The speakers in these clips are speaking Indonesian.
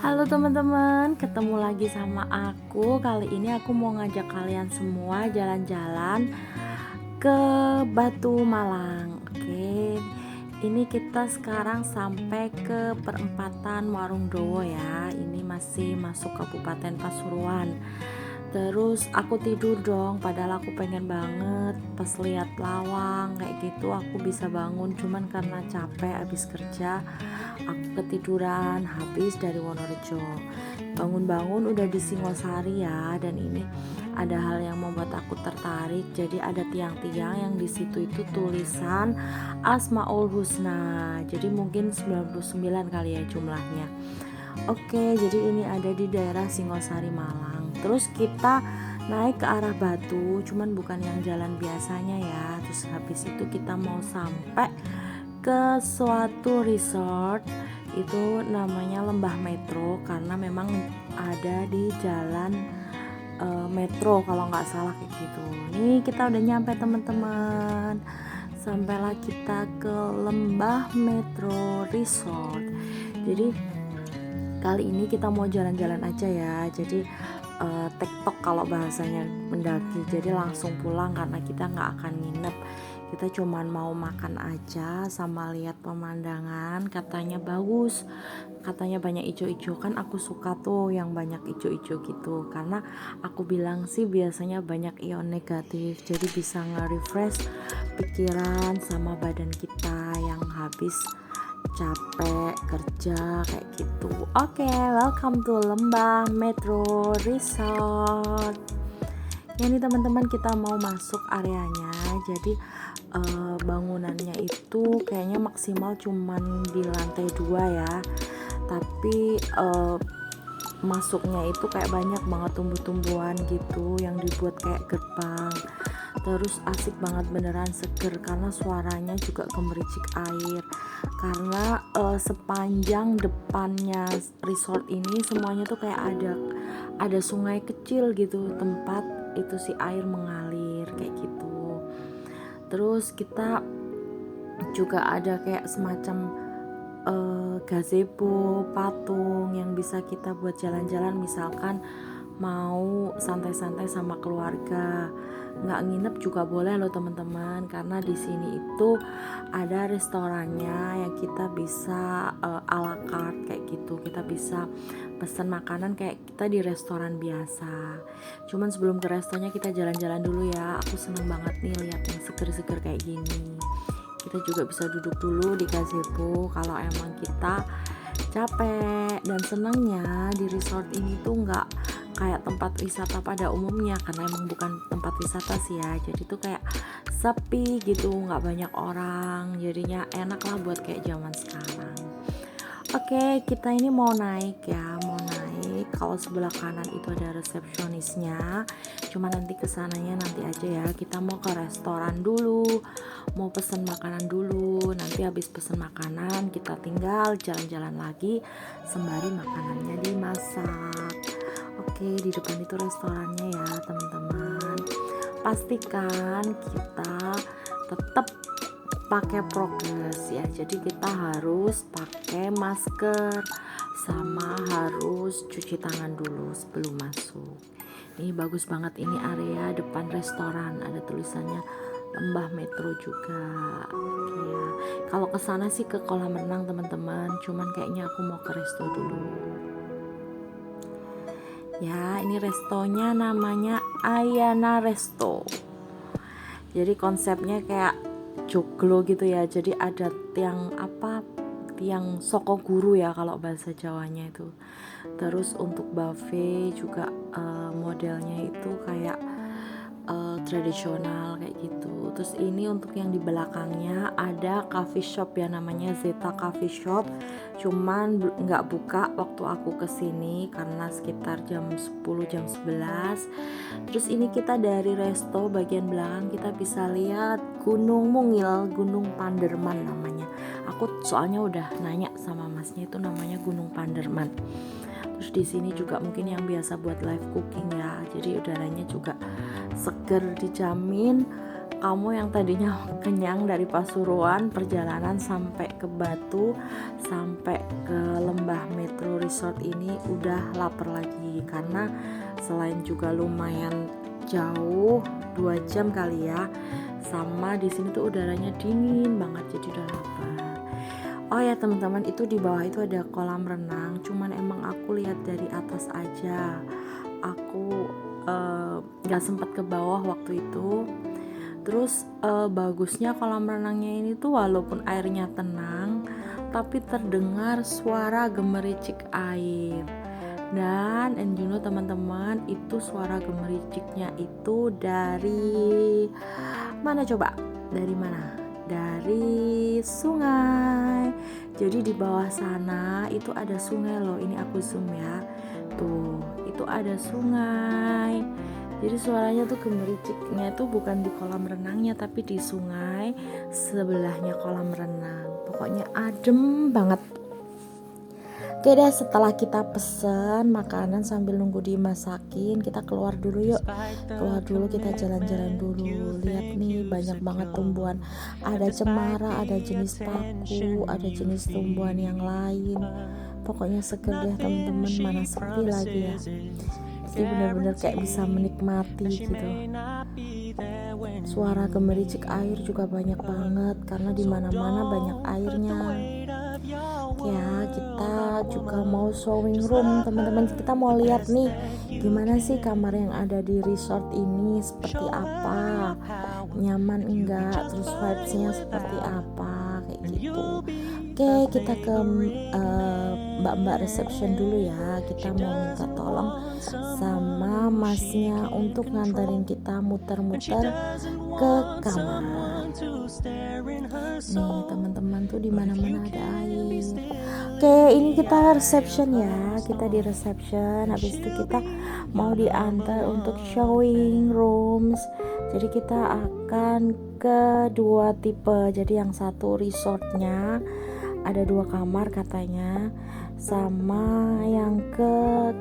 Halo teman-teman, ketemu lagi sama aku. Kali ini aku mau ngajak kalian semua jalan-jalan ke Batu Malang. Oke, ini kita sekarang sampai ke perempatan Warungdowo ya. Ini masih masuk Kabupaten Pasuruan. Terus aku tidur dong, padahal aku pengen banget pas lihat lawang kayak gitu aku bisa bangun, cuman karena capek habis kerja aku ketiduran habis dari Wonorejo. Bangun-bangun udah di Singosari ya, dan ini ada hal yang membuat aku tertarik. Jadi ada tiang-tiang yang di situ itu tulisan Asmaul Husna. Jadi mungkin 99 kali ya jumlahnya. Oke, jadi ini ada di daerah Singosari Malang. Terus kita naik ke arah Batu, cuman bukan yang jalan biasanya ya. Terus habis itu kita mau sampai ke suatu resort, itu namanya Lembah Metro karena memang ada di jalan metro kalau nggak salah kayak gitu. Nih kita udah nyampe teman-teman. Sampailah kita ke Lembah Metro Resort. Jadi kali ini kita mau jalan-jalan aja ya. Jadi TikTok kalau bahasanya mendaki. Jadi langsung pulang karena kita nggak akan nginep. Kita cuman mau makan aja sama lihat pemandangan. Katanya bagus, katanya banyak ijo-ijo, kan aku suka tuh yang banyak ijo-ijo gitu. Karena aku bilang sih biasanya banyak ion negatif. Jadi bisa nge-refresh pikiran sama badan kita yang habis capek kerja kayak gitu. Oke, welcome to Lembah Metro Resort. Ya nih teman-teman, kita mau masuk areanya. Jadi bangunannya itu kayaknya maksimal cuman di lantai 2 ya. Tapi masuknya itu kayak banyak banget tumbuh-tumbuhan gitu yang dibuat kayak gerbang. Terus asik banget, beneran seger karena suaranya juga gemericik air. Karena sepanjang depannya resort ini semuanya tuh kayak ada sungai kecil gitu, tempat itu si air mengalir kayak gitu. Terus kita juga ada kayak semacam gazebo, patung yang bisa kita buat jalan-jalan, misalkan mau santai-santai sama keluarga. Nggak nginep juga boleh loh teman-teman, karena di sini itu ada restorannya yang kita bisa ala carte kayak gitu. Kita bisa pesan makanan kayak kita di restoran biasa. Cuman sebelum ke restonya kita jalan-jalan dulu ya. Aku seneng banget nih lihat yang seger-seger kayak gini. Kita juga bisa duduk dulu di gazebo kalau emang kita capek. Dan senangnya di resort ini tuh nggak kayak tempat wisata pada umumnya, karena emang bukan tempat wisata sih ya. Jadi tuh kayak sepi gitu, nggak banyak orang, jadinya enak lah buat kayak zaman sekarang. Oke, kita ini mau naik ya, mau naik. Kalau sebelah kanan itu ada resepsionisnya. Cuma nanti kesananya nanti aja ya. Kita mau ke restoran dulu, mau pesen makanan dulu. Nanti habis pesen makanan kita tinggal jalan-jalan lagi sembari makanannya dimasak. Oke, di depan itu restorannya ya teman-teman. Pastikan kita tetap pakai prokes ya. Jadi kita harus pakai masker sama harus cuci tangan dulu sebelum masuk. Ini bagus banget, ini area depan restoran, ada tulisannya Lembah Metro juga. Oke ya. Kalau kesana sih ke kolam renang teman-teman, cuman kayaknya aku mau ke resto dulu. Ya, ini restonya namanya Ayana Resto. Jadi konsepnya kayak joglo gitu ya. Jadi ada tiang soko guru ya kalau bahasa Jawanya itu. Terus untuk buffet juga modelnya itu kayak tradisional kayak gitu. Terus ini untuk yang di belakangnya ada coffee shop ya, namanya Zeta Coffee Shop. Cuman nggak buka waktu aku kesini karena sekitar jam 10 jam 11. Terus ini kita dari resto bagian belakang kita bisa lihat Gunung Mungil, Gunung Panderman namanya. Aku soalnya udah nanya sama masnya, itu namanya Gunung Panderman. Terus di sini juga mungkin yang biasa buat live cooking ya. Jadi udaranya juga seger dijamin. kamu yang tadinya kenyang dari Pasuruan, perjalanan sampai ke Batu, sampai ke Lembah Metro Resort ini udah lapar lagi, karena selain juga lumayan jauh 2 jam kali ya, sama di sini tuh udaranya dingin banget, jadi udah lapar. Oh ya teman-teman, itu di bawah itu ada kolam renang, cuman emang aku lihat dari atas aja, aku nggak sempat ke bawah waktu itu. Terus bagusnya kolam renangnya ini tuh walaupun airnya tenang, tapi terdengar suara gemericik air. Dan you know teman-teman, itu suara gemericiknya itu dari mana coba? Dari mana? Dari sungai. Jadi di bawah sana itu ada sungai loh. Ini aku zoom ya. Tuh, itu ada sungai. Jadi suaranya tuh gemericiknya tuh bukan di kolam renangnya, tapi di sungai sebelahnya kolam renang. Pokoknya adem banget. Oke deh, setelah kita pesen makanan sambil nunggu dimasakin, kita keluar dulu yuk. Keluar dulu, kita jalan-jalan dulu. Lihat nih, banyak banget tumbuhan. Ada cemara, ada jenis paku, ada jenis tumbuhan yang lain. Pokoknya seger deh teman-teman, mana sepi lagi ya. Jadi benar-benar kayak bisa menikmati gitu. Suara gemericik air juga banyak banget karena di mana-mana banyak airnya. Ya, kita juga mau showing room teman-teman. Kita mau lihat nih gimana sih kamar yang ada di resort ini, seperti apa, nyaman enggak, terus vibes-nya seperti apa, kayak gitu. Oke, kita ke mbak-mbak reception dulu ya. Kita mau minta tolong sama masnya untuk nganterin kita muter-muter ke kamar. Nih teman-teman, tuh di mana-mana ada air. Oke, ini kita reception ya. Kita di reception. Habis itu kita mau diantar untuk showing rooms. Jadi kita akan ke 2 tipe. Jadi yang satu resortnya ada 2 kamar katanya, sama yang ke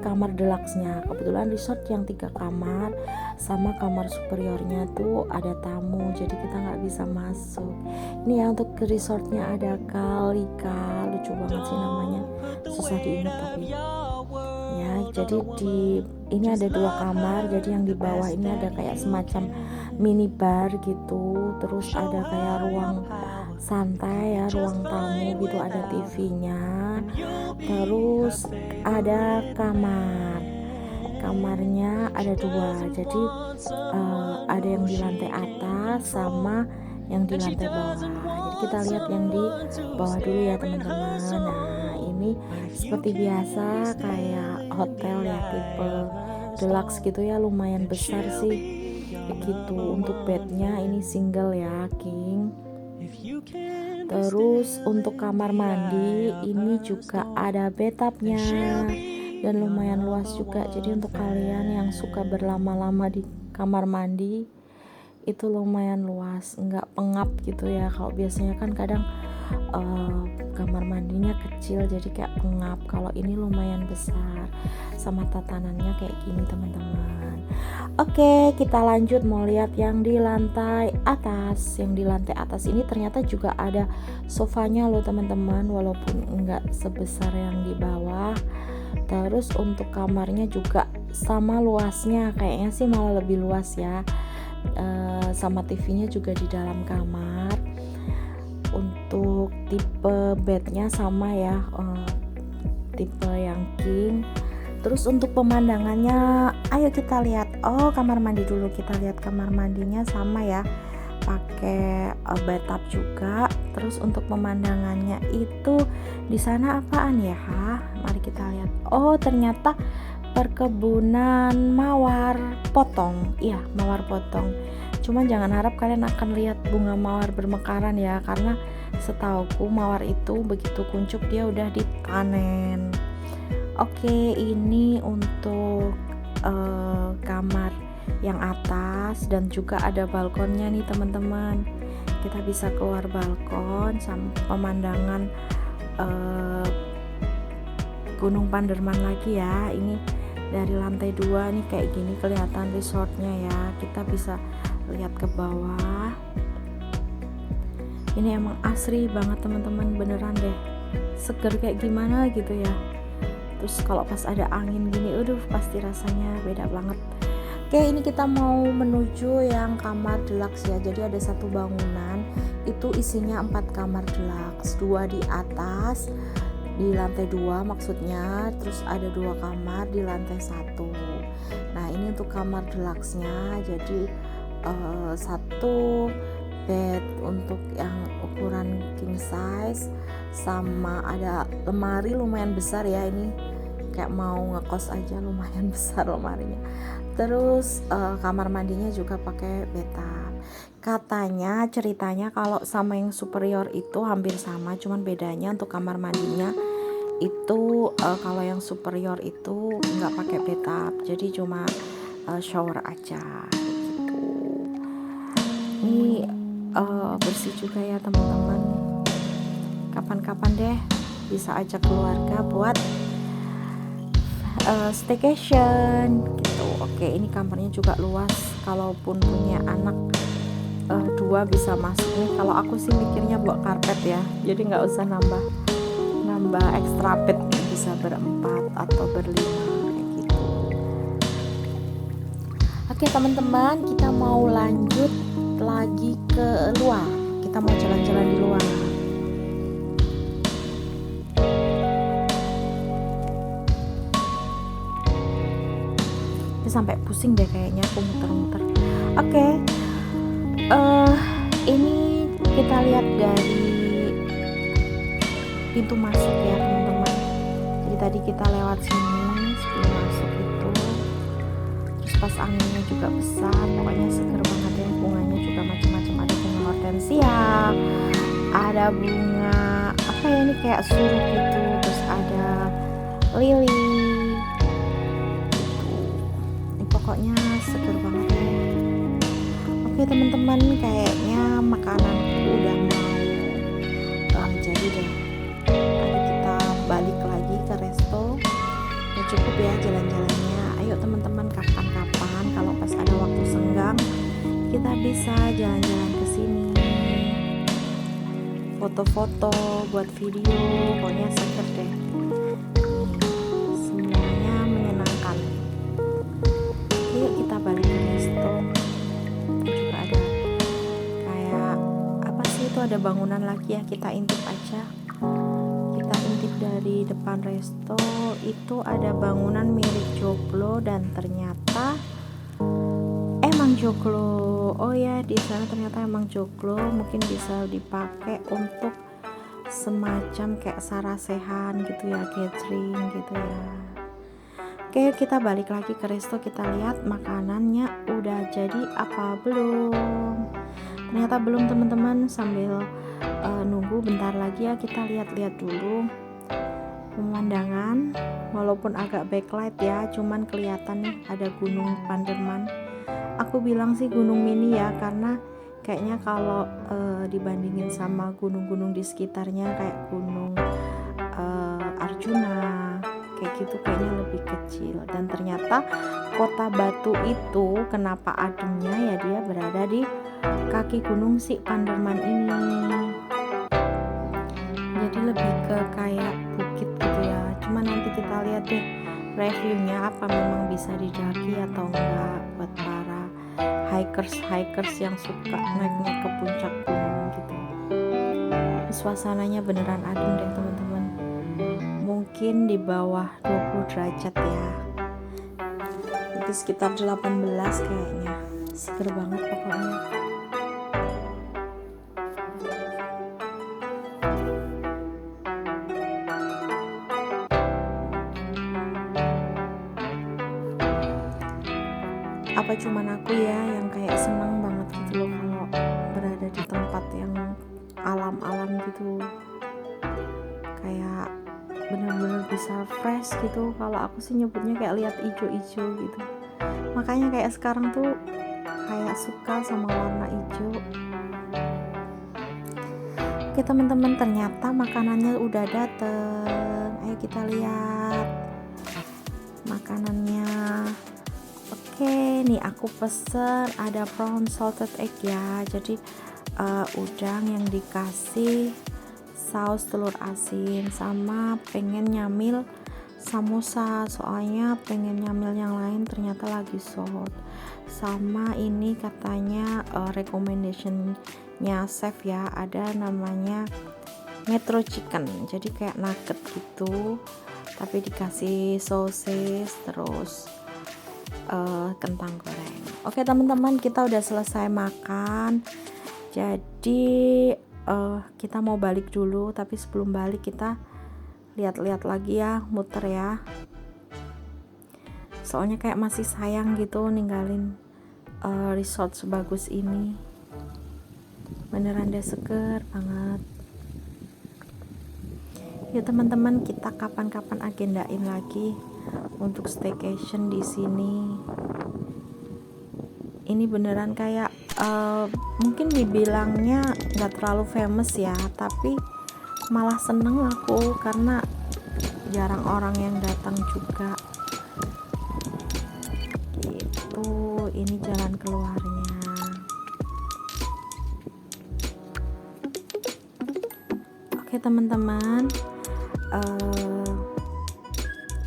kamar deluxe-nya. Kebetulan resort yang 3 kamar, sama kamar superiornya tuh ada tamu, jadi kita nggak bisa masuk. Ini ya untuk ke resortnya ada Kalika, lucu banget sih namanya, susah diingat tapi ya. Jadi ini ada 2 kamar, jadi yang di bawah ini ada kayak semacam minibar gitu, terus ada kayak ruang santai ya, ruang tamu gitu, ada TV-nya. Terus ada kamarnya ada 2, jadi ada yang di lantai atas sama yang di lantai bawah. Jadi kita lihat yang di bawah dulu ya teman-teman. Nah ini seperti biasa kayak hotel ya, tipe deluxe gitu ya, lumayan besar sih begitu. Untuk bednya ini single ya, king. Terus untuk kamar mandi ini juga ada bathtubnya dan lumayan luas juga. Jadi untuk kalian yang suka berlama-lama di kamar mandi itu lumayan luas, nggak pengap gitu ya. Kalau biasanya kan kadang kamar mandinya kecil jadi kayak pengap. Kalau ini lumayan besar, sama tatanannya kayak gini teman-teman. Oke, kita lanjut mau lihat yang di lantai atas. Yang di lantai atas ini ternyata juga ada sofanya loh teman-teman, walaupun enggak sebesar yang di bawah. Terus untuk kamarnya juga sama luasnya, kayaknya sih malah lebih luas ya. Sama TV-nya juga di dalam kamar. Untuk tipe bednya sama ya, tipe yang king. Terus untuk pemandangannya, ayo kita lihat. Oh, kamar mandi dulu, kita lihat kamar mandinya sama ya, pakai bathtub juga. Terus untuk pemandangannya itu di sana apaan ya? Mari kita lihat. Oh, ternyata perkebunan mawar potong. Iya, mawar potong. Cuman jangan harap kalian akan lihat bunga mawar bermekaran ya, karena setauku mawar itu begitu kuncup dia udah dipanen. Oke, ini untuk kamar yang atas dan juga ada balkonnya nih teman-teman. Kita bisa keluar balkon sama pemandangan Gunung Panderman lagi ya. Ini dari lantai 2 nih kayak gini kelihatan resortnya ya. Kita bisa lihat ke bawah. Ini emang asri banget teman-teman, beneran deh, seger kayak gimana gitu ya. Terus kalau pas ada angin gini, pasti rasanya beda banget. Oke, ini kita mau menuju yang kamar deluxe ya. Jadi ada satu bangunan itu isinya 4 kamar deluxe, 2 di atas di lantai 2 maksudnya, terus ada 2 kamar di lantai 1. Nah ini untuk kamar deluxe-nya, jadi satu bed untuk yang ukuran king size, sama ada lemari lumayan besar ya, ini kayak mau ngekos aja, lumayan besar lemarinya. Terus kamar mandinya juga pakai bathtub. Katanya ceritanya kalau sama yang superior itu hampir sama, cuman bedanya untuk kamar mandinya itu kalau yang superior itu nggak pakai bathtub, jadi cuma shower aja gitu. Ini bersih juga ya teman-teman. Kapan-kapan deh bisa ajak keluarga buat staycation gitu. Oke, ini kamarnya juga luas, kalaupun punya anak 2 bisa masuk nih. Kalau aku sih mikirnya buat karpet ya, jadi nggak usah nambah extra bed, bisa berempat atau berlima kayak gitu. Oke teman-teman, kita mau lanjut lagi ke luar, kita mau jalan-jalan di luar. Sampai pusing deh kayaknya aku muter-muter. Oke, ini kita lihat dari pintu masuk ya teman-teman. Jadi tadi kita lewat sini sebelum masuk itu, terus pas anginnya juga besar, pokoknya seger banget ya. Bunganya juga macam-macam, ada bunga hortensia, ada bunga apa ya ini kayak suruh gitu, terus ada lili. Pokoknya seger banget ya. Oke teman-teman, kayaknya makananku udah mau jadi deh. Nanti kita balik lagi ke resto. Ya cukup ya jalan-jalannya. Ayo teman-teman, kapan-kapan kalau pas ada waktu senggang kita bisa jalan-jalan ke sini. Foto-foto buat video, pokoknya seger deh. Semuanya menyenangkan. Yuk kita balik ke resto. Juga ada kayak apa sih itu, ada bangunan lagi ya, kita intip aja. Kita intip dari depan resto, itu ada bangunan milik Joglo dan ternyata emang Joglo. Oh ya, di sana ternyata emang Joglo, mungkin bisa dipakai untuk semacam kayak sarasehan gitu ya, gathering gitu ya. Oke, kita balik lagi ke resto, kita lihat makanannya udah jadi apa belum. Ternyata belum teman-teman, sambil nunggu bentar lagi ya, kita lihat-lihat dulu pemandangan. Walaupun agak backlight ya, cuman kelihatan nih ada Gunung Panderman. Aku bilang sih gunung mini ya, karena kayaknya kalau dibandingin sama gunung-gunung di sekitarnya kayak Gunung Arjuna kayak gitu, kayaknya lebih kecil. Dan ternyata kota Batu itu kenapa ademnya ya, dia berada di kaki gunung si Panderman ini, jadi lebih ke kayak bukit gitu ya. Cuma nanti kita lihat deh reviewnya, apa memang bisa didaki atau enggak buat para hikers yang suka naiknya ke puncak gunung gitu. Suasananya beneran adem deh teman-teman, mungkin di bawah 20 derajat ya, itu sekitar 18 kayaknya. Seger banget pokoknya. Apa cuman aku ya yang kayak seneng banget gitu loh kalau berada di tempat yang alam-alam gitu, kayak bener-bener bisa fresh gitu. Kalau aku sih nyebutnya kayak lihat ijo-ijo gitu, makanya kayak sekarang tuh kayak suka sama warna hijau. Oke teman-teman, ternyata makanannya udah dateng. Ayo kita lihat makanannya. Oke, nih aku pesen ada prawn salted egg ya. Jadi udang yang dikasih saus telur asin, sama pengen nyamil samosa, soalnya pengen nyamil yang lain ternyata lagi sold. Sama ini katanya recommendationnya chef ya, ada namanya metro chicken, jadi kayak nugget gitu tapi dikasih sosis terus kentang goreng. Oke teman-teman, kita udah selesai makan, jadi kita mau balik dulu, tapi sebelum balik kita lihat-lihat lagi ya, muter ya, soalnya kayak masih sayang gitu ninggalin resort sebagus ini, beneran deh seger banget. Ya teman-teman, kita kapan-kapan agendain lagi untuk staycation di sini. Ini beneran kayak mungkin dibilangnya nggak terlalu famous ya, tapi malah seneng aku karena jarang orang yang datang juga gitu. Ini jalan keluarnya. Oke teman-teman,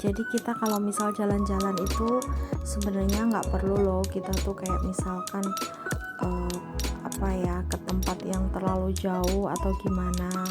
jadi kita kalau misal jalan-jalan itu sebenarnya nggak perlu loh kita tuh kayak misalkan apa ya, ke tempat yang terlalu jauh atau gimana.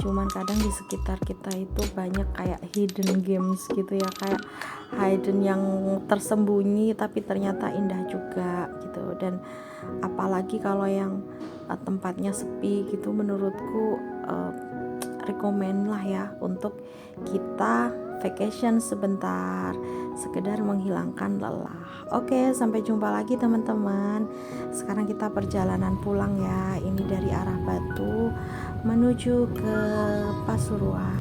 Cuman kadang di sekitar kita itu banyak kayak hidden games gitu ya, kayak hidden yang tersembunyi tapi ternyata indah juga gitu. Dan apalagi kalau yang tempatnya sepi gitu, menurutku rekomen lah ya untuk kita vacation sebentar, sekedar menghilangkan lelah. Oke, sampai jumpa lagi teman-teman. Sekarang kita perjalanan pulang ya. Ini dari arah Batu menuju ke Pasuruan.